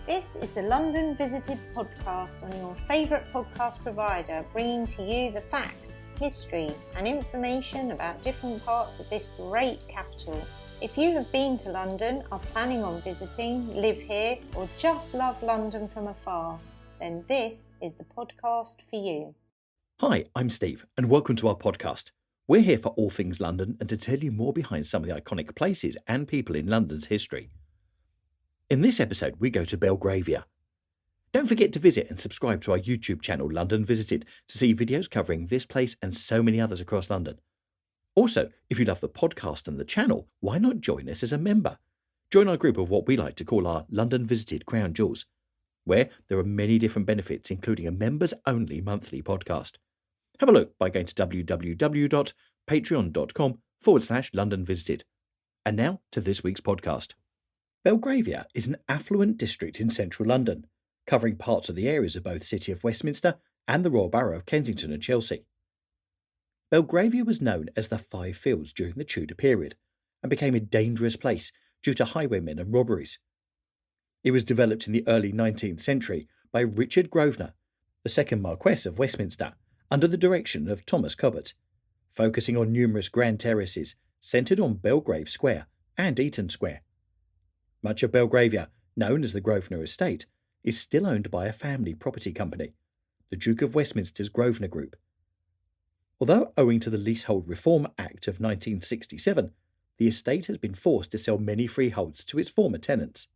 This is the London Visited podcast on your favourite podcast provider, bringing to you the facts, history and information about different parts of this great capital. If you have been to London, are planning on visiting, live here or just love London from afar, then this is the podcast for you. Hi, I'm Steve and welcome to our podcast. We're here for all things London and to tell you more behind some of the iconic places and people in London's history. In this episode, we go to Belgravia. Don't forget to visit and subscribe to our YouTube channel, London Visited, to see videos covering this place and so many others across London. Also, if you love the podcast and the channel, why not join us as a member? Join our group of what we like to call our London Visited Crown Jewels, where there are many different benefits, including a members-only monthly podcast. Have a look by going to www.patreon.com/London Visited. And now to this week's podcast. Belgravia is an affluent district in central London, covering parts of the areas of both the City of Westminster and the Royal Borough of Kensington and Chelsea. Belgravia was known as the Five Fields during the Tudor period and became a dangerous place due to highwaymen and robberies. It was developed in the early 19th century by Richard Grosvenor, the second Marquess of Westminster, under the direction of Thomas Cobbett, focusing on numerous grand terraces centred on Belgrave Square and Eaton Square. Much of Belgravia, known as the Grosvenor Estate, is still owned by a family property company, the Duke of Westminster's Grosvenor Group. Although owing to the Leasehold Reform Act of 1967, the estate has been forced to sell many freeholds to its former tenants.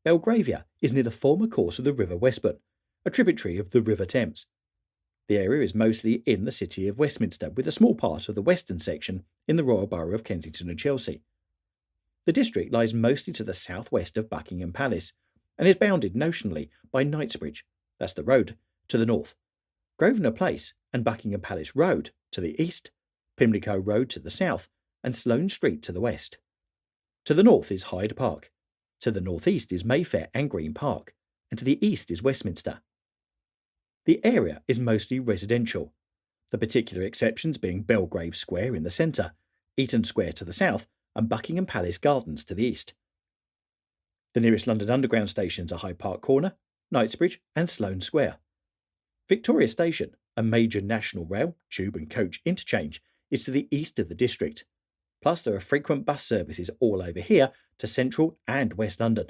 Belgravia is near the former course of the River Westbourne, a tributary of the River Thames. The area is mostly in the City of Westminster, with a small part of the western section in the Royal Borough of Kensington and Chelsea. The district lies mostly to the southwest of Buckingham Palace and is bounded notionally by Knightsbridge, that's the road, to the north, Grosvenor Place and Buckingham Palace Road to the east, Pimlico Road to the south, and Sloane Street to the west. To the north is Hyde Park, to the northeast is Mayfair and Green Park, and to the east is Westminster. The area is mostly residential, the particular exceptions being Belgrave Square in the centre, Eaton Square to the south, and Buckingham Palace Gardens to the east. The nearest London Underground stations are Hyde Park Corner, Knightsbridge and Sloane Square. Victoria Station, a major national rail, tube and coach interchange, is to the east of the district, plus there are frequent bus services all over here to central and west London.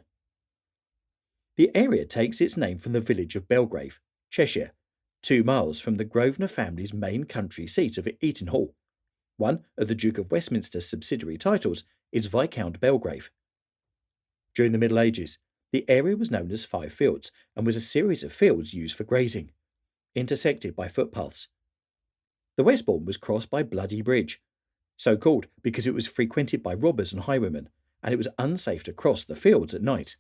The area takes its name from the village of Belgrave, Cheshire, 2 miles from the Grosvenor family's main country seat of Eaton Hall. One of the Duke of Westminster's subsidiary titles is Viscount Belgrave. During the Middle Ages, the area was known as Five Fields and was a series of fields used for grazing, intersected by footpaths. The Westbourne was crossed by Bloody Bridge, so called because it was frequented by robbers and highwaymen, and it was unsafe to cross the fields at night.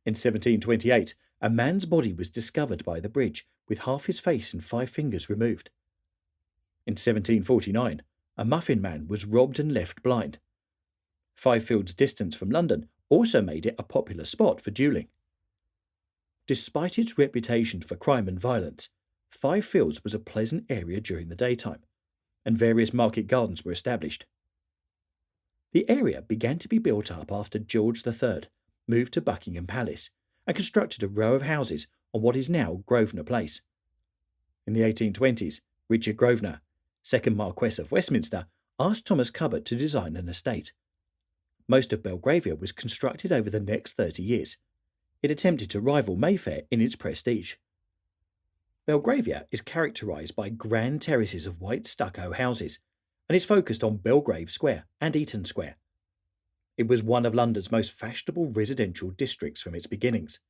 In 1728, a man's body was discovered by the bridge with half his face and 5 fingers removed. In 1749, a muffin man was robbed and left blind. Five Fields' distance from London also made it a popular spot for duelling. Despite its reputation for crime and violence, Five Fields was a pleasant area during the daytime, and various market gardens were established. The area began to be built up after George III moved to Buckingham Palace and constructed a row of houses on what is now Grosvenor Place. In the 1820s, Richard Grosvenor, second Marquess of Westminster, asked Thomas Cobbett to design an estate. Most of Belgravia was constructed over the next 30 years. It attempted to rival Mayfair in its prestige. Belgravia is characterised by grand terraces of white stucco houses and is focused on Belgrave Square and Eaton Square. It was one of London's most fashionable residential districts from its beginnings.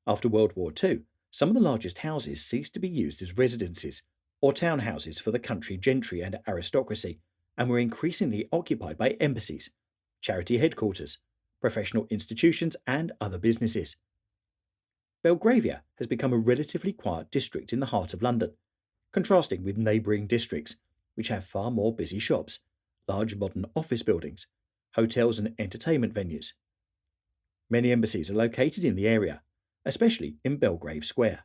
After World War II, some of the largest houses ceased to be used as residences or townhouses for the country gentry and aristocracy, and were increasingly occupied by embassies, charity headquarters, professional institutions and other businesses. Belgravia has become a relatively quiet district in the heart of London, contrasting with neighbouring districts, which have far more busy shops, large modern office buildings, hotels and entertainment venues. Many embassies are located in the area, especially in Belgrave Square.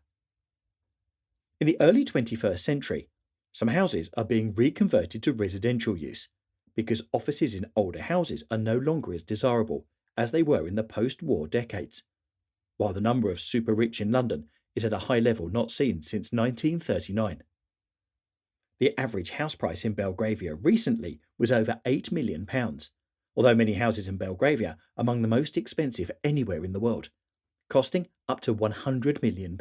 In the early 21st century, some houses are being reconverted to residential use because offices in older houses are no longer as desirable as they were in the post-war decades, while the number of super-rich in London is at a high level not seen since 1939. The average house price in Belgravia recently was over £8 million, although many houses in Belgravia are among the most expensive anywhere in the world, costing up to £100 million.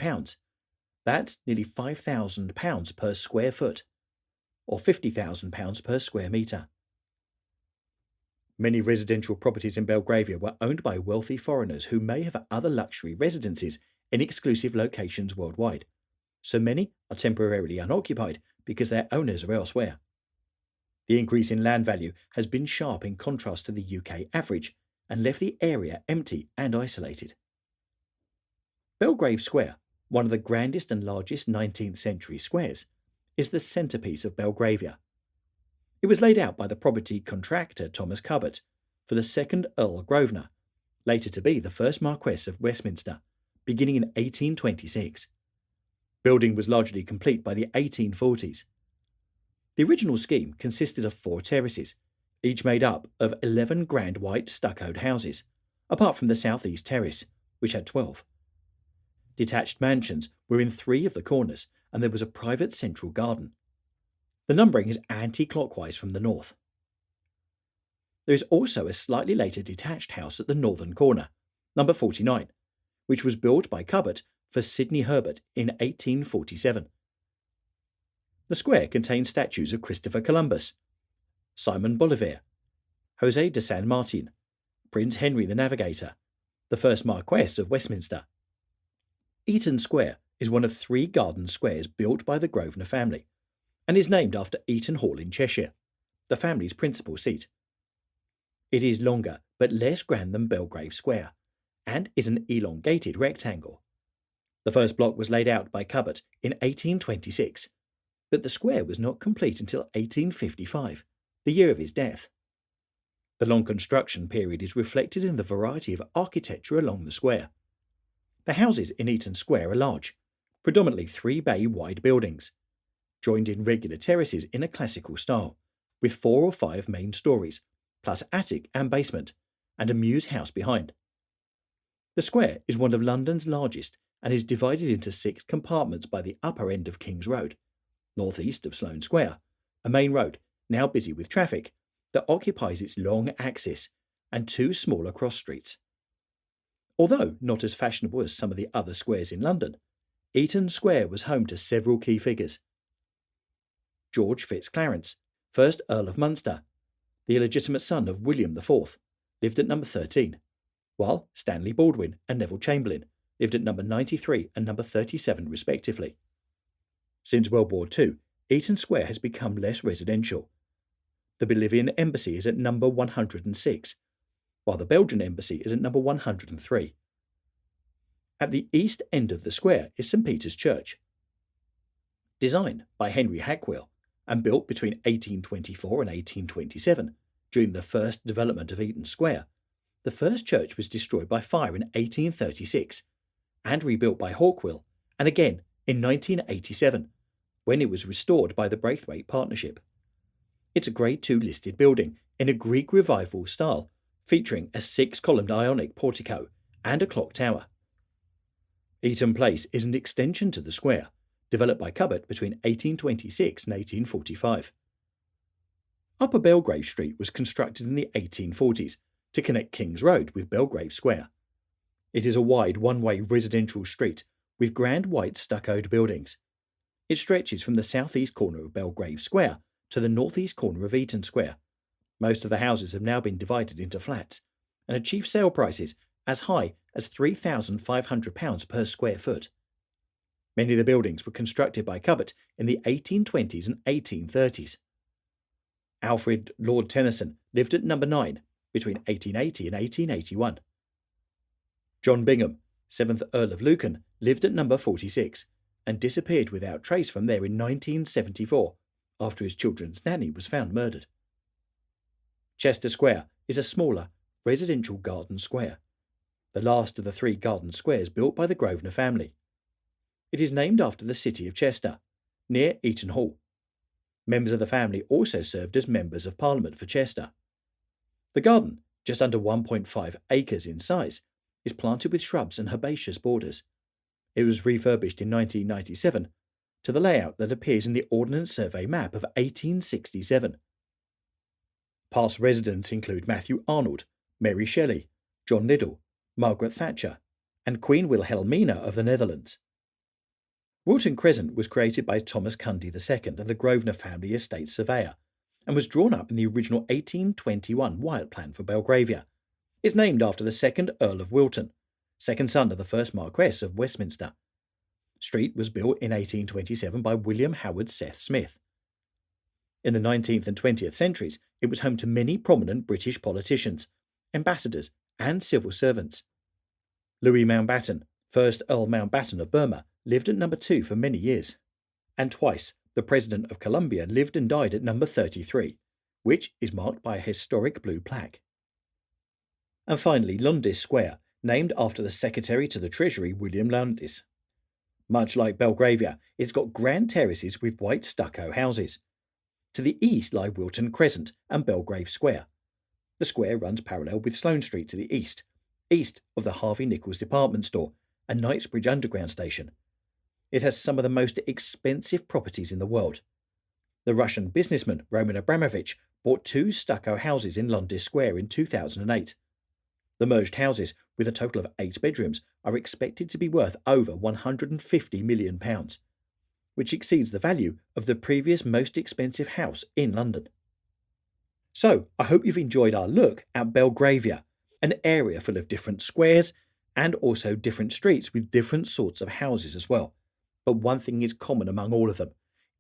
That's nearly £5,000 per square foot, or £50,000 per square metre. Many residential properties in Belgravia were owned by wealthy foreigners who may have other luxury residences in exclusive locations worldwide, so many are temporarily unoccupied because their owners are elsewhere. The increase in land value has been sharp in contrast to the UK average and left the area empty and isolated. Belgrave Square, one of the grandest and largest 19th century squares, is the centrepiece of Belgravia. It was laid out by the property contractor Thomas Cubbott for the 2nd Earl Grosvenor, later to be the 1st Marquess of Westminster, beginning in 1826. Building was largely complete by the 1840s. The original scheme consisted of 4 terraces, each made up of 11 grand white stuccoed houses, apart from the southeast terrace, which had 12. Detached mansions were in 3 of the corners, and there was a private central garden. The numbering is anti-clockwise from the north. There is also a slightly later detached house at the northern corner, number 49, which was built by Cubbott for Sidney Herbert in 1847. The square contains statues of Christopher Columbus, Simon Bolivar, José de San Martin, Prince Henry the Navigator, the 1st Marquess of Westminster. Eaton Square is one of 3 garden squares built by the Grosvenor family, and is named after Eaton Hall in Cheshire, the family's principal seat. It is longer but less grand than Belgrave Square, and is an elongated rectangle. The first block was laid out by Cubbott in 1826, but the square was not complete until 1855, the year of his death. The long construction period is reflected in the variety of architecture along the square. The houses in Eaton Square are large, predominantly 3-bay wide buildings, joined in regular terraces in a classical style, with 4 or 5 main stories, plus attic and basement, and a mews house behind. The square is one of London's largest and is divided into 6 compartments by the upper end of King's Road, northeast of Sloane Square, a main road, now busy with traffic, that occupies its long axis, and 2 smaller cross streets. Although not as fashionable as some of the other squares in London, Eaton Square was home to several key figures. George Fitzclarence, 1st Earl of Munster, the illegitimate son of William IV, lived at number 13, while Stanley Baldwin and Neville Chamberlain lived at number 93 and number 37 respectively. Since World War II, Eaton Square has become less residential. The Bolivian Embassy is at number 106, while the Belgian Embassy is at number 103. At the east end of the square is St. Peter's Church. Designed by Henry Hackwell and built between 1824 and 1827, during the first development of Eaton Square, the first church was destroyed by fire in 1836 and rebuilt by Hawkwill, and again in 1987, when it was restored by the Braithwaite Partnership. It's a Grade II listed building in a Greek Revival style, featuring a 6-columned Ionic portico and a clock tower. Eaton Place is an extension to the square, developed by Cubbott between 1826 and 1845. Upper Belgrave Street was constructed in the 1840s to connect King's Road with Belgrave Square. It is a wide one-way residential street with grand white stuccoed buildings. It stretches from the southeast corner of Belgrave Square to the northeast corner of Eaton Square. Most of the houses have now been divided into flats and achieve sale prices as high as £3,500 per square foot. Many of the buildings were constructed by Cubbott in the 1820s and 1830s. Alfred Lord Tennyson lived at number 9 between 1880 and 1881. John Bingham, 7th Earl of Lucan, lived at number 46 and disappeared without trace from there in 1974 after his children's nanny was found murdered. Chester Square is a smaller, residential garden square, the last of the 3 garden squares built by the Grosvenor family. It is named after the city of Chester, near Eaton Hall. Members of the family also served as members of Parliament for Chester. The garden just under 1.5 acres in size, is planted with shrubs and herbaceous borders. It was refurbished in 1997 to the layout that appears in the Ordnance Survey map of 1867. Past residents include Matthew Arnold, Mary Shelley, John Liddell, Margaret Thatcher, and Queen Wilhelmina of the Netherlands. Wilton Crescent was created by Thomas Cundy II and the Grosvenor family estate surveyor, and was drawn up in the original 1821 Wyatt Plan for Belgravia. It's named after the second Earl of Wilton, second son of the first Marquess of Westminster. Street was built in 1827 by William Howard Seth Smith. In the 19th and 20th centuries, it was home to many prominent British politicians, ambassadors, and civil servants. Louis Mountbatten, 1st Earl Mountbatten of Burma, lived at number 2 for many years. And twice, the President of Colombia lived and died at number 33, which is marked by a historic blue plaque. And finally, Lowndes Square, named after the Secretary to the Treasury, William Lowndes. Much like Belgravia, it's got grand terraces with white stucco houses. To the east lie Wilton Crescent and Belgrave Square. The square runs parallel with Sloane Street to the east of the Harvey Nichols department store and Knightsbridge Underground station. It has some of the most expensive properties in the world. The Russian businessman Roman Abramovich bought 2 stucco houses in Lowndes Square in 2008. The merged houses, with a total of 8 bedrooms, are expected to be worth over £150 million, which exceeds the value of the previous most expensive house in London. So, I hope you've enjoyed our look at Belgravia, an area full of different squares and also different streets with different sorts of houses as well. But one thing is common among all of them,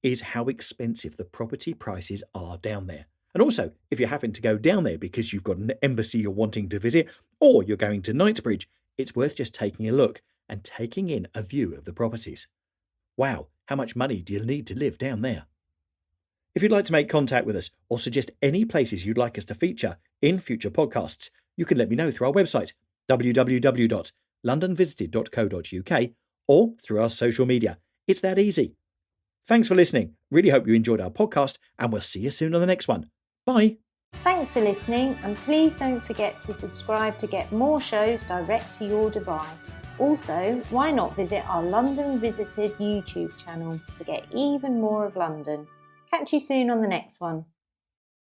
is how expensive the property prices are down there. And also, if you happen to go down there because you've got an embassy you're wanting to visit, or you're going to Knightsbridge, it's worth just taking a look and taking in a view of the properties. Wow, how much money do you need to live down there? If you'd like to make contact with us or suggest any places you'd like us to feature in future podcasts, you can let me know through our website, www.londonvisited.co.uk, or through our social media. It's that easy. Thanks for listening. Really hope you enjoyed our podcast, and we'll see you soon on the next one. Bye. Thanks for listening, and please don't forget to subscribe to get more shows direct to your device. Also, why not visit our London Visited YouTube channel to get even more of London. Catch you soon on the next one.